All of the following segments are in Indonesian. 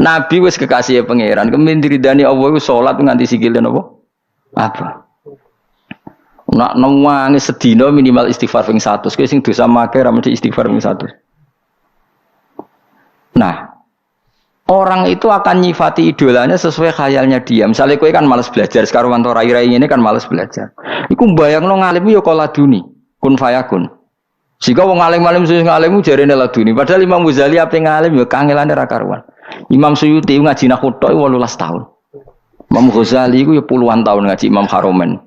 Nabi wis kekasih pangeran, kemen diridani Allah iku salat nganti sikile napa? Apa? Nak newangi sedina minimal istighfar ping 100. Kowe sing dosa make ra mesti istighfar ping 100. Nah, orang itu akan nyifati idolanya sesuai khayalnya dia. Misalnya kowe kan malas belajar, sekarang wanto rai-rai ini kan malas belajar. Iku mbayangno ngalim yo kok laduni, kun fayakun. Jika wong alim-alim sing ngalimmu jarene laduni, padahal Imam Ghazali ape ngalim yo kangelane ra karuan. Imam Suyuti ngaji nahwu tok 18 tahun. Imam Ghazali iku yo puluhan tahun ngaji Imam Haromen.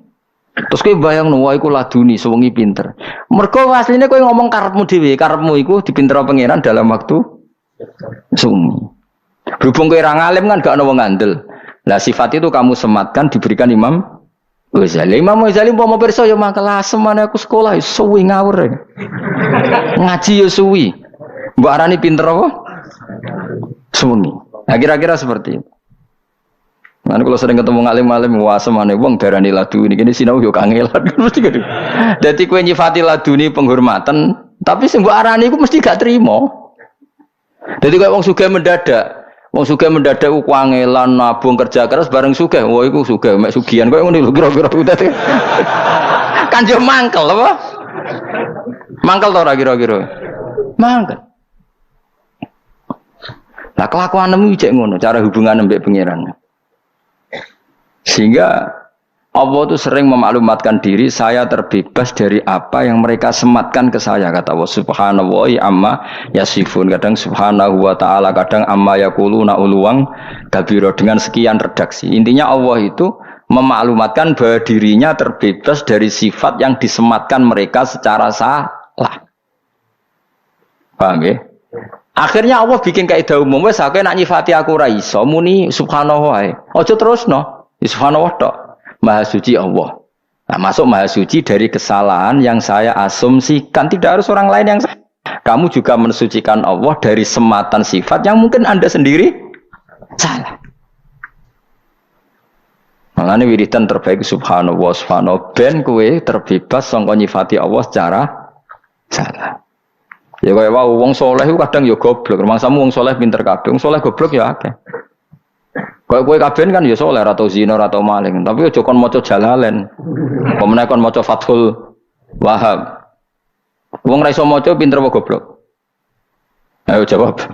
Terus kowe bayangno wae iku laduni sewengi pinter. Mergo asline kowe ngomong karepmu dhewe, karepmu iku dipintero pangeran dalam waktu sumi. Berhubung kowe ra ngalim kan gak ono wong ngandel. Lah sifat itu kamu sematkan diberikan Imam Ghazali. Imam Ghazali umpama pirsa ya makelas semane aku sekolah suwi ngawur. Ngaji ya suwi. Mbok arani pinter apa? Suwi. Nah, kira-kira seperti itu. Kan kalau sering ketemu ngalim-ngalim wah semane wong darani laduni kene sinau yo kangelan mesti gitu. Dadi kowe nyifati laduni penghormatan, tapi sing mbok arani iku mesti gak trimo. Dadi kowe wong sugih mendadak. Wong sugih mendadak ku kangelan nabung kerja keras bareng sugih. Wah iku sugih mek sugihan kowe ngene lho kira-kira dadi. Kan yo mangkel apa? Mangkel to ora kira-kira? Mangkel. Lah kelakuanmu cek ngono, cara hubungan mbek pangeran. Sehingga Allah itu sering memaklumatkan diri, saya terbebas dari apa yang mereka sematkan ke saya, kata Allah subhanahu amma yasifun, kadang subhanahu wa ta'ala, kadang amma yakuluna uluwang kabiro, dengan sekian redaksi. Intinya Allah itu memaklumatkan bahwa dirinya terbebas dari sifat yang disematkan mereka secara salah. Paham ya? Akhirnya Allah bikin kaidah umum, wes aku nak nyifati aku ra iso muni subhanahu wa. Aja terusno. Subhanahu wa ta'ala, Maha Suci Allah. Nah, masuk Maha Suci dari kesalahan yang saya asumsikan, tidak harus orang lain yang salah. Kamu juga mensucikan Allah dari sematan sifat yang mungkin Anda sendiri salah. Makanya wiridan terbaik subhanallah subhanallah ben kowe terbebas sangka nyifati Allah secara salah. Ya kaya wae wong saleh kadang ya goblok, rumangsamu wong saleh pinter kabeh, wong saleh goblok ya akeh. Kowe kabeh kan ya saleh atau zina atau maling, tapi aja kon maca Jalalain. Pemene kon maca Fathul Wahhab. Wong ra iso maca pinter apa goblok? Ayo jawab.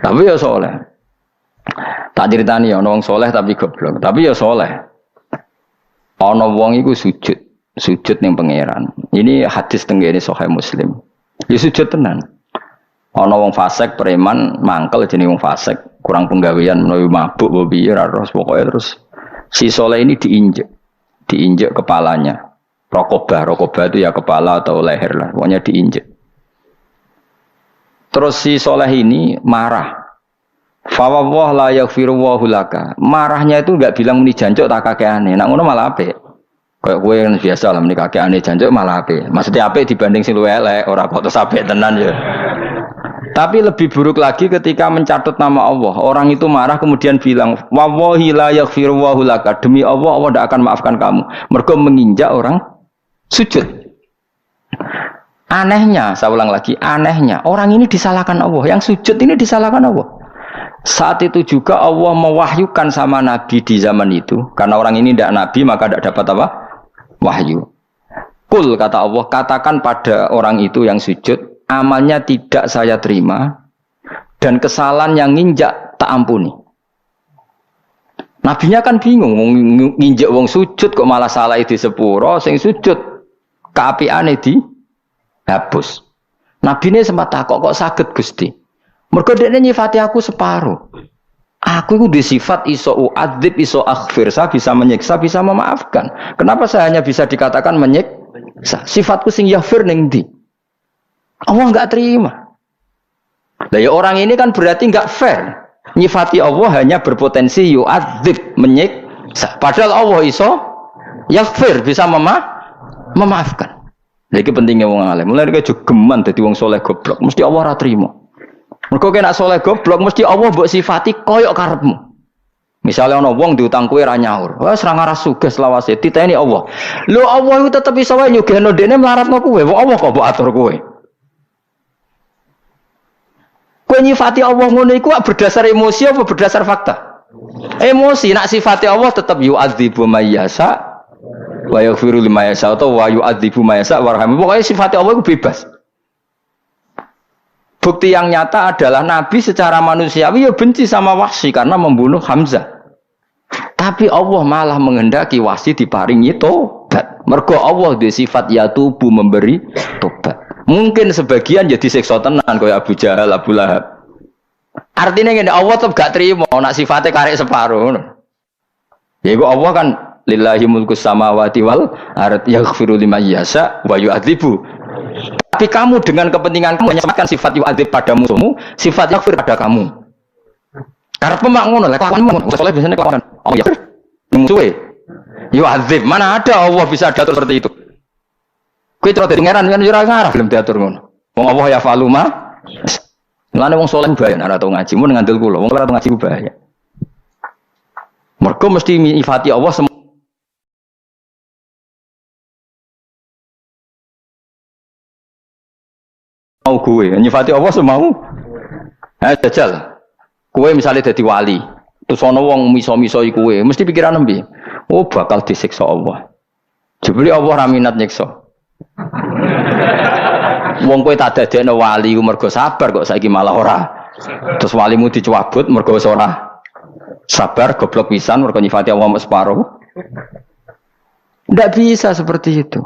Tapi ya saleh. Tak ceritani ya ana wong saleh tapi goblok, tapi ya saleh. Ana wong iku sujud ning pangeran. Ini hadis tenggene Sahih Muslim. Ya sujud tenan. Ana wong fasik preman mangkel jenenge wong fasik. Kurang penggawean menawi mabuk apa piye ra terus pokoke terus si soleh ini diinjek kepalanya. Rokobah itu ya kepala atau leher lah, pokoknya diinjek. Terus si soleh ini marah. Fa wallah la yaghfiru wa laka. Marahnya itu enggak bilang muni jancuk tak kakeane. Nek ngono malah apik. Kayak kowe kan biasa lah muni kakeane jancuk malah apik. Maksudnya apik dibanding sing luwih elek, ora kok terus apik tenan ya. Tapi lebih buruk lagi ketika mencatut nama Allah. Orang itu marah kemudian bilang, wallahi la yaghfiru wa laka. Demi Allah, Allah tidak akan maafkan kamu. Mergo menginjak orang sujud. Anehnya, saya ulang lagi, anehnya orang ini disalahkan Allah. Yang sujud ini disalahkan Allah. Saat itu juga Allah mewahyukan sama Nabi di zaman itu. Karena orang ini tidak Nabi, maka tidak dapat apa? Wahyu. Kul, kata Allah, katakan pada orang itu yang sujud, amalnya tidak saya terima dan kesalahan yang nginjak tak ampuni. Nabinya kan bingung, nginjak wong sujud kok malah salah di sepuro, sing sujud keapiane dihapus. Nabine sempat takok kok saged Gusti. Mergo dekne nyifati aku separuh. Aku itu disifat iso uadzib iso aghfir, saya bisa menyiksa, bisa memaafkan. Kenapa saya hanya bisa dikatakan menyiksa? Sifatku sing yaghfir ning ndi? Allah enggak terima. Lah ya orang ini kan berarti enggak fair. Nyifati Allah hanya berpotensi yu'adzib, menyiksa. Padahal Allah iso yaghfir, bisa memaafkan. Lha iki pentingnya wong alim. Mulai iki jogeman dadi wong saleh goblok, mesti Allah ora trima. Mergo nek saleh goblok mesti Allah mbok sifati koyok karepmu. Misalnya ana wong diutang kowe ra nyaur. Wes ra ngaras sugih selawase titeni Allah. Lho Allah iku tetep iso wae nyugihno dekne mlaratno kowe. Wong Allah kok mbok atur kowe. Kowe Kowe nyifati Allah ngono iku berdasar emosi apa berdasar fakta? Emosi. Nak sifati Allah tetap yu'adzibu may yasha wa yaghfiru liman yasha atau wa yu'adzibu may yasha warham. Pokoknya sifati Allah itu bebas. Bukti yang nyata adalah Nabi secara manusiawi ya benci sama Wahsy karena membunuh Hamzah. Tapi Allah malah menghendaki Wahsy diparingi tobat. Mergo Allah di sifat yatubu memberi tobat. Mungkin sebagian jadi siksa tenan kaya Abu Jahal, Abu Lahab. Artinya ngene Allah tetep gak terima nak sifatnya karek separuh. Ya iku Allah kan lillahi mulkus samawati wal ard yaghfiru liman yasha wa yu'adzibu. Tapi kamu dengan kepentingan kamu menyampaikan sifat yu'adzib pada musuhmu, sifat yaghfir pada kamu. Karena pemak ngono lek kelakuanmu soleh biasanya kelakuan. Oh ya. Musuhe. Yu'adzib, mana ada Allah bisa diatur seperti itu. Kowe terus dadi pangeran yen ora ngarah belum diatur ngono. Wong Allah ya faluma. Lane wong saleh bahaya ora tau ngaji, mun ngandel kula. Wong ora tau ngaji bahaya. Mergo mesti nyifati Allah mau gue, nyifati Allah semau. Dajal. Kowe misalnya dadi wali, terus ana wong miso-miso iku kowe, mesti pikiran nembe. Oh bakal disiksa Allah. Jebule Allah ra minat nyiksa. Wong kowe tak dadekno wali ku mergo sabar kok saiki malah ora. Terus walimu dicabut mergo wis ora sabar goblok pisan mergo nyifati Allah separuh. Tidak bisa seperti itu.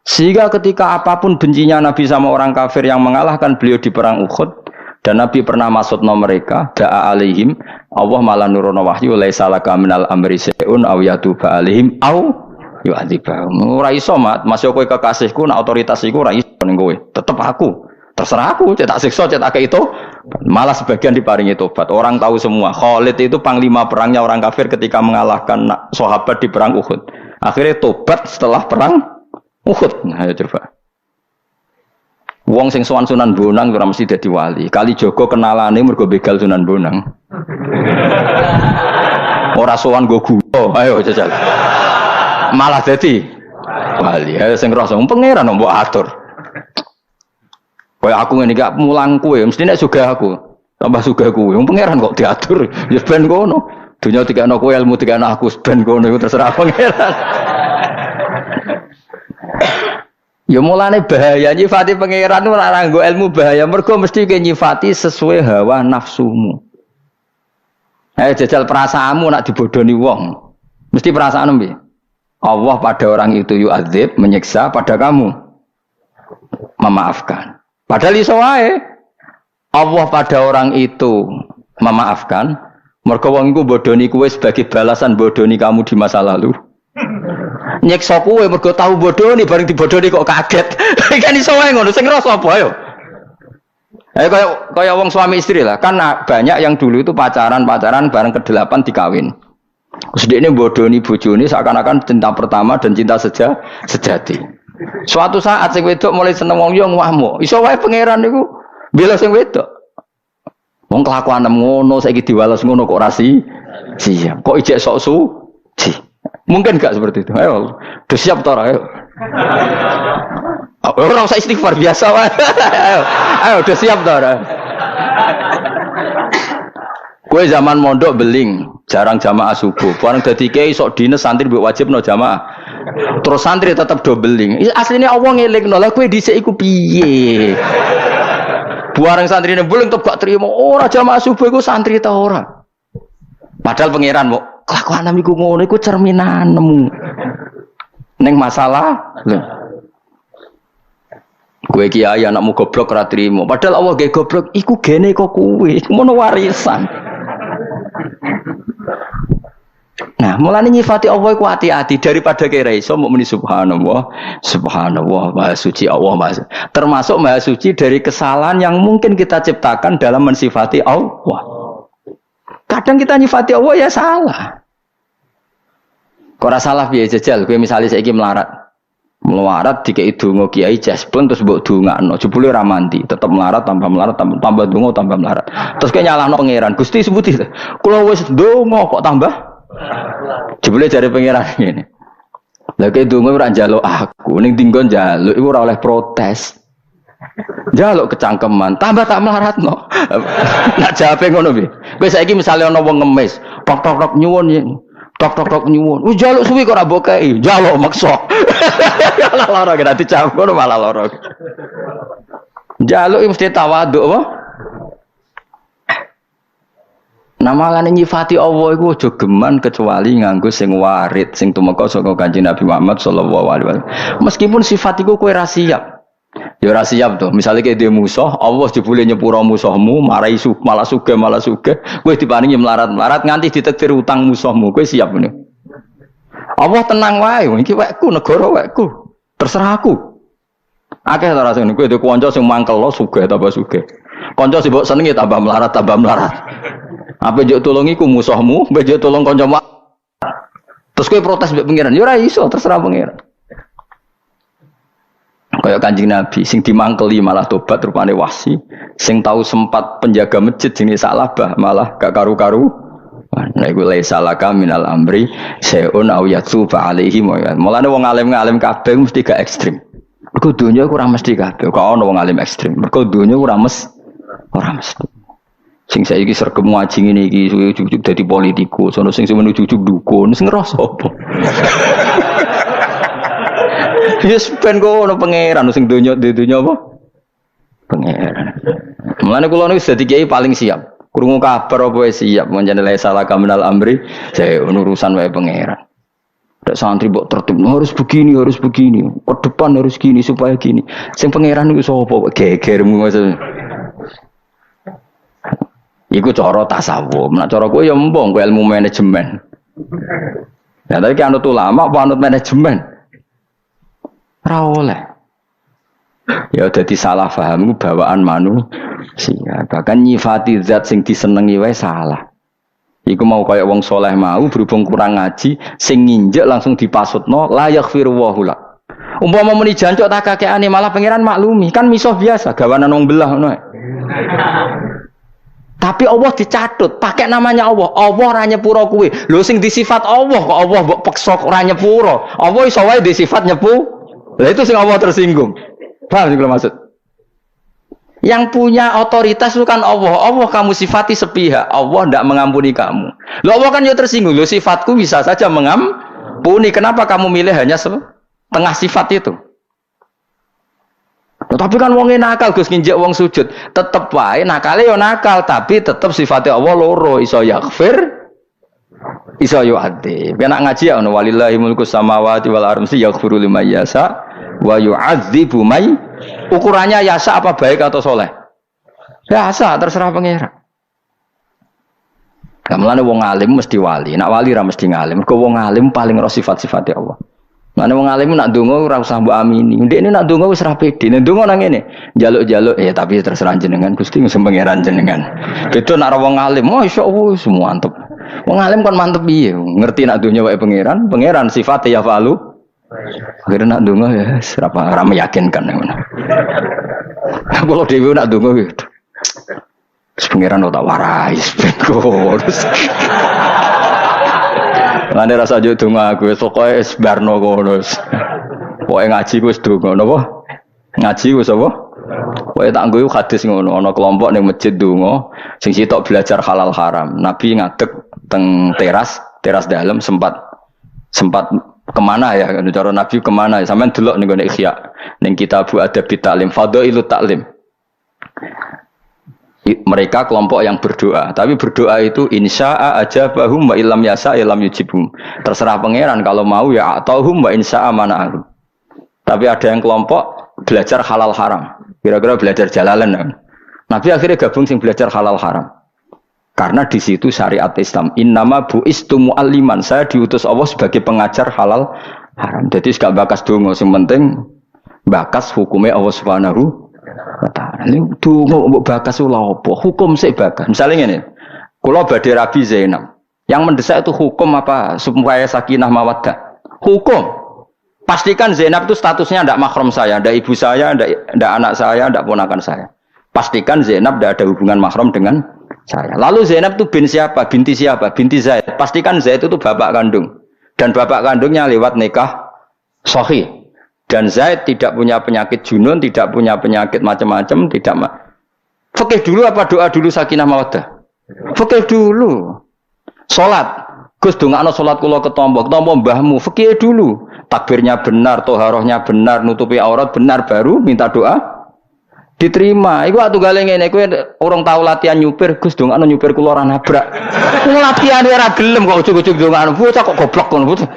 Sehingga ketika apapun bencinya Nabi sama orang kafir yang mengalahkan beliau di perang Uhud dan Nabi pernah maksudna mereka da'a alaihim Allah malah nurono wahyu laisa laka minal amri syai'un aw yatuba alaihim aw yu'adzibahum. Ora iso mat, masih kowe kekasihku, nek otoritas iku ora iso ning kowe. Tetep aku. Terserah aku, cetak siksa, cetak itu. Malah sebagian diparingi tobat. Orang tahu semua. Khalid itu panglima perangnya orang kafir ketika mengalahkan sahabat di perang Uhud. Akhirnya tobat setelah perang Uhud. Nah, ayo coba. Wong sing sowan Sunan Bonang ora mesti dadi wali. Kali Joko kenalane mergo begal Sunan Bonang. Ora sowan go gula. Ayo jajal. Malah dadi wali. Ayo sing ngrasa pangeran mbok atur. Kaya aku ngene iki mulang kowe, mesti nek sugih aku. Tambah sugih kowe. Wong pangeran kok diatur. Ya ben ngono. Dunya dikene kowe, ilmu dikene aku, ben ngono iku terserah pangeran. Ya mulane bahaya nyifati pangeran ora nganggo ilmu bahaya. Mergo mesti ke nyifati sesuai hawa nafsumu. Jajal perasaanmu nak dibodoni wong. Mesti perasaan piye? Allah pada orang itu yu'adzib, menyiksa, pada kamu memaafkan. Padahal iso wae. Allah pada orang itu memaafkan, mergo wong iku bodoni kowe sebagai balasan bodoni kamu di masa lalu. Nyiksa kowe mergo tahu bodoni bareng dibodoni kok kaget. Kan iso wae ngono, sing ngrasa apa ayo. Kaya wong suami istri lah. Kan banyak yang dulu itu pacaran bareng ke-8 dikawin. Sedekne bodoni bojone seakan-akan cinta pertama dan cinta sejati. Suatu saat sing wedok mulai seneng wong yo ngwahmu. Iso wae pangeran niku bela sing wedok. Wong kelakuan ngono saiki diwales ngono kok ora siap. Kok ijek sok suci. Mungkin enggak seperti itu. Ayo, udah siap ta ora ayo. Ora usah istighfar biasa wae. Ayo, udah siap ta ora. Kowe zaman mondok beling, jarang jamaah subuh. Bareng dadi kiai sok dines santri mbok wajibno jamaah. Terus santri tetap do beling. Asline Allah ngelingno. Lah kowe dhisik iku piye? Bareng santrine beling tetep gak trimo. Ora jamaah subuh iku santri ta ora. Padahal pangeran kok kelakuan iku ngono iku cerminanmu. Ning masalah lho. Kowe kiai anakmu goblok ora trimo. Padahal Allah ge goblok iku gene kok kowe. Mono warisan. Nah, mulane nyifati Allah iku hati-hati daripada kira iso mukmin subhanallah, subhanallah, maha suci Allah maha. Termasuk maha suci dari kesalahan yang mungkin kita ciptakan dalam mensifati Allah. Kadang kita nyifati Allah ya salah. Kok ora salah piye jajal, kowe misale saiki melarat dikei donga kiai jaspleng terus mbok dongakno, jebule ora mandi, tetep melarat tambah donga tambah melarat. Terus kowe nyalahno pangeran, Gusti sebuti, kula wis donga kok tambah. Jebule jare pangeran ngene. Lah kowe donga ora njaluk aku, ning dinggon njaluk iku ora oleh protes. Jaluk kecangkeman, tambah tak melaratno. Nak jawabe ngono piye? Kowe saiki misale ana wong ngemis, tok nyuwun ya. Tok nyuwun. Wis jaluk suwi kok ora mbok kei. Jaluk maksa. Malah lara kena dicampur malah lara. Jaluk mesti tawaduk apa? Namalane nyifati Allah iku aja geman kecuali nganggo sing warid, sing tumeka saka Kanjeng Nabi Muhammad sallallahu alaihi wasallam. Meskipun sifat iku kowe ra siap. Ya ora siap to. Misale kayak dia musuh, Allah jebule nyepuro musuhmu, marai malah sugih, kowe diparingi melarat-melarat nganti ditakdir utang musuhmu. Kowe siap ngene. Allah tenang wae, iki wekku, negara wekku. Terserah aku. Akeh ta rasane kowe duwe kanca sing mangkel lo sugih tambah sugih. Kanca sing mbok senengi tambah melarat. Apa njuk tulungi ku musuhmu, mbok njuk tulung kancamu. Terus kowe protes mbek pangeran, ya ora iso, terserah pangeran. Kayak Kanjeng Nabi sing dimangkeli malah tobat rupane wasi, sing tahu sempat penjaga masjid jenis Salabah malah gak karu-karu. Nah iku laisa laka minal amri syai'un aw yatuba alaihi. Mulane wong alim-alim kabeh mesti gak ekstrem. Mergo donya ora mesti kabeh. Kok ana wong alim ekstrem. Mergo donya ora mesti. Sing saiki sregep ngaji ngene iki ujug-ujug dadi politikus, ono sing menuju-ujug dukun, sing ngrasa apa? Yes, ben kok ono pangeran sing donya apa? Pangeran. Mulane kula niku dadi kiai paling siap. Krungu kabar apa wae siap, menjane la salah kaminal amri, saya urusan wae pangeran. Ada santri mbok tertib harus begini, ke depan harus gini supaya gini. Sing pangeran niku sapa? Gegermu maksud. Iku cara tasawuf. Nek cara kowe ya mbong kowe ilmu manajemen. Ya tapi kan anut ulama apa anut manajemen? Ora oleh. Ya dadi salah paham iku bawaan manusia. Bahkan nyifati zat sing disenengi wae salah. Iku mau kaya wong soleh mau berhubung kurang ngaji sing nginjek langsung dipasutno la yaghfiru wa hula. Umpama muni jancuk tak kakeane malah pangeran maklumi. Kan misuh biasa gawanan wong belah ngono. Tapi Allah dicatut, pakai namanya Allah. Allah ora nyepuro kuwi. Lho sing disifat Allah kok Allah mbok peksa ora nyepuro. Allah iso wae disifat nyepu. Lah itu sing Allah tersinggung. Paham sing maksud? Yang punya otoritas itu kan Allah. Allah kamu sifati sepihak. Allah tidak mengampuni kamu. Lho Allah kan ya tersinggung. Lho sifatku bisa saja mengampuni. Kenapa kamu milih hanya setengah sifat itu? Tapi kan wong nakal Gus nginjek wong sujud, tetep wae nakale yo nakal, tapi tetep sifatnya Allah loro, iso yaghfir, iso yu'adzib. Nek ngaji ya ono walillahi mulku samawati wal ardi yaghfiru liman yasha wa yu'adzibu may. Ukurannya yasa apa baik atau soleh? Yasa terserah pangeran. Kamane wong alim mesti wali, nak wali ra mesti ngalim. Mergo wong alim paling ro sifat-sifate Allah. Mana wong alim nak ndonga ora usah mbok amini. Ndekne nak ndonga wis ra pede. Nek ndonga nang ngene, njaluk-njaluk ya tapi terserah jenengan Gusti sing pangeran jenengan. Beda nak wong alim, masyaallah semua mantep. Wong alim kan mantep piye? Ngerti nak dunya wae pangeran, pangeran sifate ya falu. Akhire nak ndonga ya ora meyakinkan ngono. Kalau dhewe nak ndonga ya. Pangeran ora tak warai beko. Ngene rasa yo donga aku wis pokoke wis barno kono. Pokoke ngaji wis donga napa? Ngaji wis apa? Pokoke tak nggo hadis ngono, ana kelompok ning masjid donga sing sitok belajar halal haram. Nabi ngadeg teng teras dalam sempat kemana ya? Cara Nabi kemana? Sampeyan delok ning ngene Ihya, ning Kitabul Adab Ta'lim, Fadhailut Ta'lim. Mereka kelompok yang berdoa, tapi berdoa itu insya'a ajabahum wa illam yasa illam yujibhum. Terserah pangeran kalau mau ya atauhum wa insya'a mana'ahum. Tapi ada yang kelompok belajar halal haram. Kira-kira belajar jalalan. Nabi akhirnya gabung sing belajar halal haram. Karena di situ syariat Islam innama bu'istu mu'alliman. Saya diutus Allah sebagai pengajar halal haram. Jadi gak bakas donga, sing penting bakas hukumnya Allah Subhanahu ini dungo mbok bakas ula apa? Hukum sik bakas. Misalnya ngene. Kula badhe Rabi Zainab. Yang mendesak itu hukum apa? Supaya sakinah mawaddah. Hukum. Pastikan Zainab itu statusnya tidak mahram saya, tidak ibu saya, tidak anak saya, tidak ponakan saya. Pastikan Zainab tidak ada hubungan mahram dengan saya. Lalu Zainab itu bin siapa? Binti siapa? Binti Zaid. Pastikan Zaid itu bapak kandung. Dan bapak kandungnya lewat nikah sahih. Dan Zaid tidak punya penyakit junun, tidak punya penyakit macam-macam, tidak fikih dulu apa doa dulu sakinah mawaddah? Fikih dulu. Salat. Gus dongakno salat kula ketompo mbahmu, fikih dulu. Takbirnya benar, toharohnya benar, nutupi aurat benar baru minta doa diterima. Iku atuh gale ngene kowe urung tau latihan nyupir, Gus dongakno nyupir kula ora nabrak. Wong latihan ora gelem kok ujug-ujug dongakno. Bocah kok goblok ngono, bocah.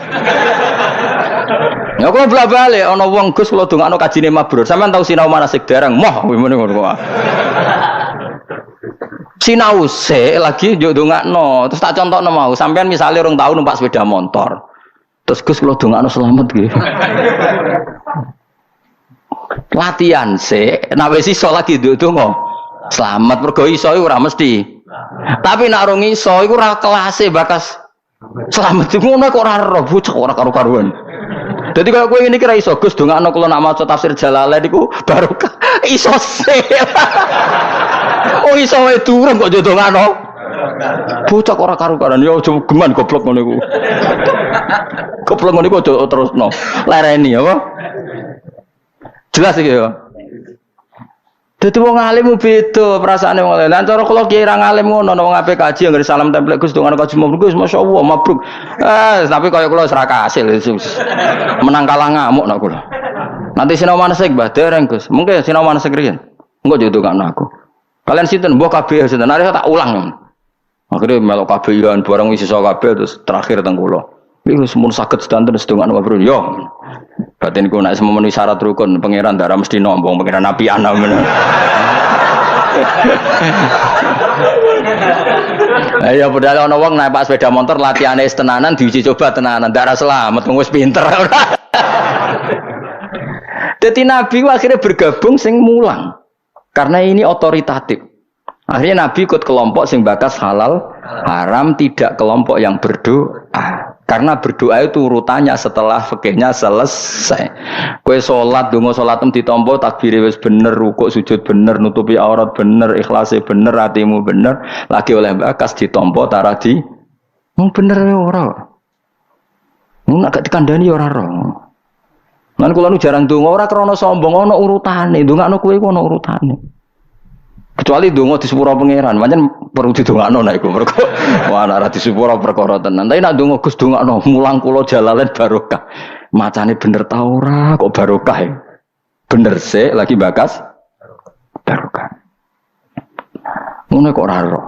Ya kula bolak-balik ana wong Gus kula dongakno kajine mabrur. Sampeyan tau sinau manasik dereng? Moh ngene ngono kok. Sinau sik lagi njuk dongakno. Terus tak contohno mau, sampeyan misale urung tau numpak sepeda motor. Terus Gus kula dongakno selamat nggih. Latihan sik, nek wis iso lagi ndonga. Selamat mergo iso iku ora mesti. Tapi nek ora iso iku ora kelase bakas selamat iku ngono kok ora ero bocah ora karo-karuan. Dadi kaya kowe ngene iki ra iso Gus dongakno kula nak maca tafsir Jalalain iku barokah iso sik. Oh iso wae durung kok dongakno. Bocah kok ora karo-karuan ya aja geman goblok ngono iku. Goblok ngono iku aja terusno. Lereni apa? Jelas iki ya. Dadi wong alim beda perasaane wong alim. Lan cara kula kiai ra ngalim ngono wong ape kaji anggere salam template Gus dongakno kaji mabruk masyaallah mabruk. Tapi kaya kula wis ra kasil. Menang kalah ngamuk nak kula. Nanti sinau manasik Mbah dereng Gus. Mungkin sinau manasik riyen. Engko yo dongakno aku. Kalian sinten mbok kabeh sinten. Nek tak ulang. Akhire melok kabehan barang wis iso kabeh terus terakhir teng kula. Iki semun saged sedanten sedongakno mabruk yo. Batinku nek sememenuhi syarat rukun pangeran darah mesti nombong pangeran nabi ana men. Ayo padahal ana wong naik sepeda motor latihane tenanan diuji coba tenanan darah selamat wis pinter. Dadi nabi akhirnya bergabung sing mulang. Karena ini otoritatif. Akhirnya nabi ikut kelompok sing bakas halal haram, tidak kelompok yang berdoa. Karena berdoa itu urutannya setelah fikihnya selesai. Kowe salat, donga salatem ditampa takbire wis bener, rukuk sujud bener, nutupi aurat bener, ikhlase bener, atimu bener, lagi oleh bakas ditampa taradi. Mung bener ora. Mung nek dikandani ora ora. Lan kula nu jarang donga ora krana sombong, ana urutane. Ndongakno kowe iku ana urutane. Kecuali donga di sepura pangeran, pancen perlu didongakno nek iku mergo ana ora di sepura perkara tenan. Tapi nek donga Gus dongakno mulang kula Jalalain barokah. Macane bener ta ora kok barokah ya. Bener sik lagi bakas barokah. Ngono kok ora ora.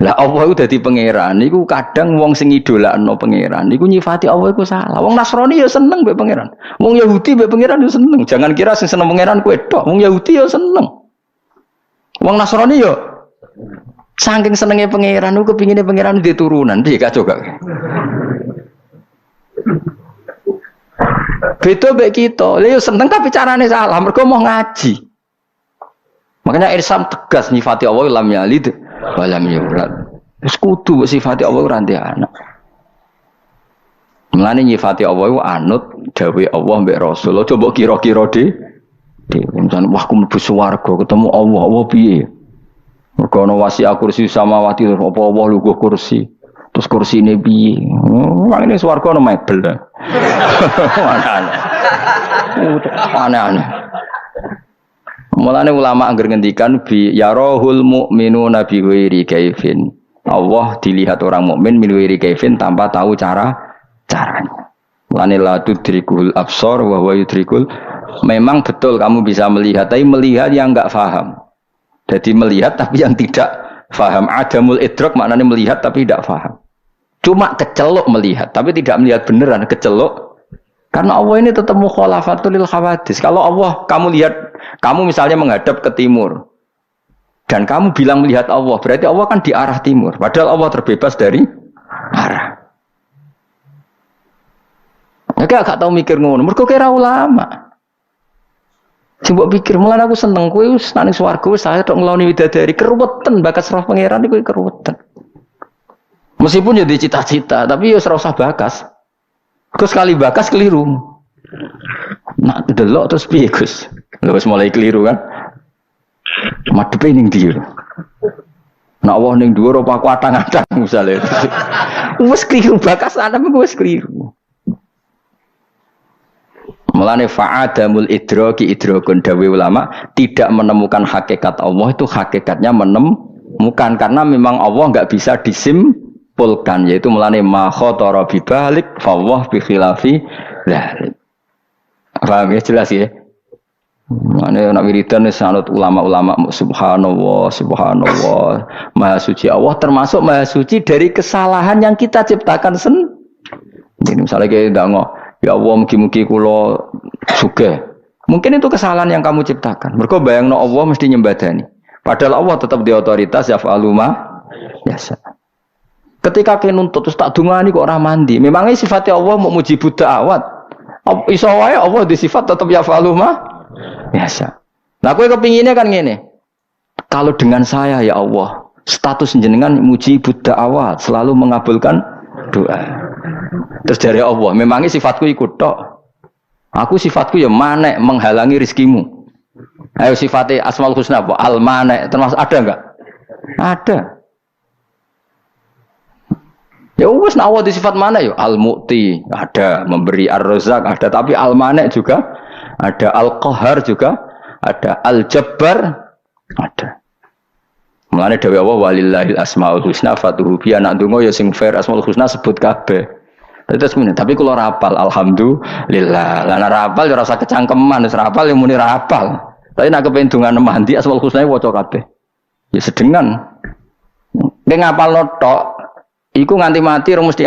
Lah Allah iku dadi pangeran niku kadang wong sing idolakno pangeran niku nyifati Allah iku salah. Wong Nasrani ya seneng mbek pangeran. Wong Yahudi mbek pangeran ya seneng. Jangan kira sing seneng pangeran kowe tok. Wong Yahudi ya seneng. Wong Nasrani yo saking senenge pangeran ku kepingine pangeran duwe turunan, piye kacau gak. Beda mek kita. Lha yo seneng tapi carane salah, mergo mau ngaji. Makanya Islam tegas nyifati Allah lam yalid wa lam yulad. Wis kudu sifati Allah ora ndek anak. Mulane nyifati Allah anut dawuh Allah mbek Rasul. Aja mbok kira-kira misalnya, wah aku mlebu swarga ketemu Allah, Allah piye? Mergo ana wasi'a kursi samawati apa Allah lungguh kursi. Terus kursi ini piye? Wong ini swarga ana mebel. Aneh-aneh. Mulane ulama angger ngendikan bi yarahul mu'minuna bi ghairi kaifin. Allah dilihat orang mukmin min ghairi kaifin tanpa tahu caranya. Mulane la tudrikul absar wa huwa yudrikul. Memang betul kamu bisa melihat, tapi melihat yang enggak faham. Jadi melihat tapi yang tidak faham. Adamul idrak maknanya melihat tapi tidak faham. Cuma kecelok melihat, tapi tidak melihat beneran, kecelok. Karena Allah ini tetap mukhalafatul lil khawadis. Kalau Allah, kamu lihat, kamu misalnya menghadap ke timur. Dan kamu bilang melihat Allah, berarti Allah kan di arah timur. Padahal Allah terbebas dari arah. Ya gak tahu mikir ngono, mergo kira ulama. Coba pikir, mulai aku seneng kowe wis nang swarga wis saya tok ngeloni widadari keruwetan bakas roh pangeran iku keruwetan. Meskipun jadi cita-cita, tapi ya ora usah bakas. Terus sekali bakas keliru. Nak delok terus piye, Gus? Lha wis mulai keliru kan. Madhepe ning ndi? Nak Allah ning dhuwur apa aku atang-atang misale. Wis keliru bakas ana wis keliru. Mulane fa'adamul idraki idrakun dawe ulama tidak menemukan hakikat Allah itu hakikatnya menemukan karena memang Allah enggak bisa disimpulkan yaitu mulane ma khatara bi balik fa Allah bi khilafi dzalik. Paham ya jelas ya? Mana nak wiridan sanad ulama-ulama subhanallah subhanallah maha suci Allah termasuk maha suci dari kesalahan yang kita ciptakan Jadi misalnya kayak nggak ya Allah mugi-mugi kula sugih. Mungkin itu kesalahan yang kamu ciptakan. Mergo bayangno Allah mesti nyembadani. Padahal Allah tetap di otoritas yaf'alu ma yasha. Ketika kene nuntut terus tak dungani kok ora mandi. Memangnya sifatnya Allah mau mujibud da'awat. Iso wae Allah di sifat tetap yaf'alu ma biasa. Nah, kowe kepinginnya kan ngene. Kalau dengan saya ya Allah, status jenengan mujibud da'awat, selalu mengabulkan doa. Terus dari Allah, memangnya sifatku ikut tok. Aku sifatku ya manek menghalangi rizkimu. Ayo sifatnya Asmaul Husna apa? Al-manek termasuk ada enggak? Ada. Ya wis nek Allah di sifat mana ya? Al-Mu'ti ada, memberi Ar-Razzaq ada, tapi Al-Manek juga ada, Al-Qahar juga ada, Al-Jabbar ada. Mulane dawuh Allah walillahil asmaul husna fatuhu bi anak donga ya sing fair asmaul husna sebut kabeh. Tapi kula rapal alhamdulillah. Lah nek rapal ya ora usah kecangkeman, wis rapal ya muni rapal. Tapi nek kepen donga mandi asmaul husna waca kabeh. Ya sedengan. Nek ngapalno tok iku nganti mati rung mesti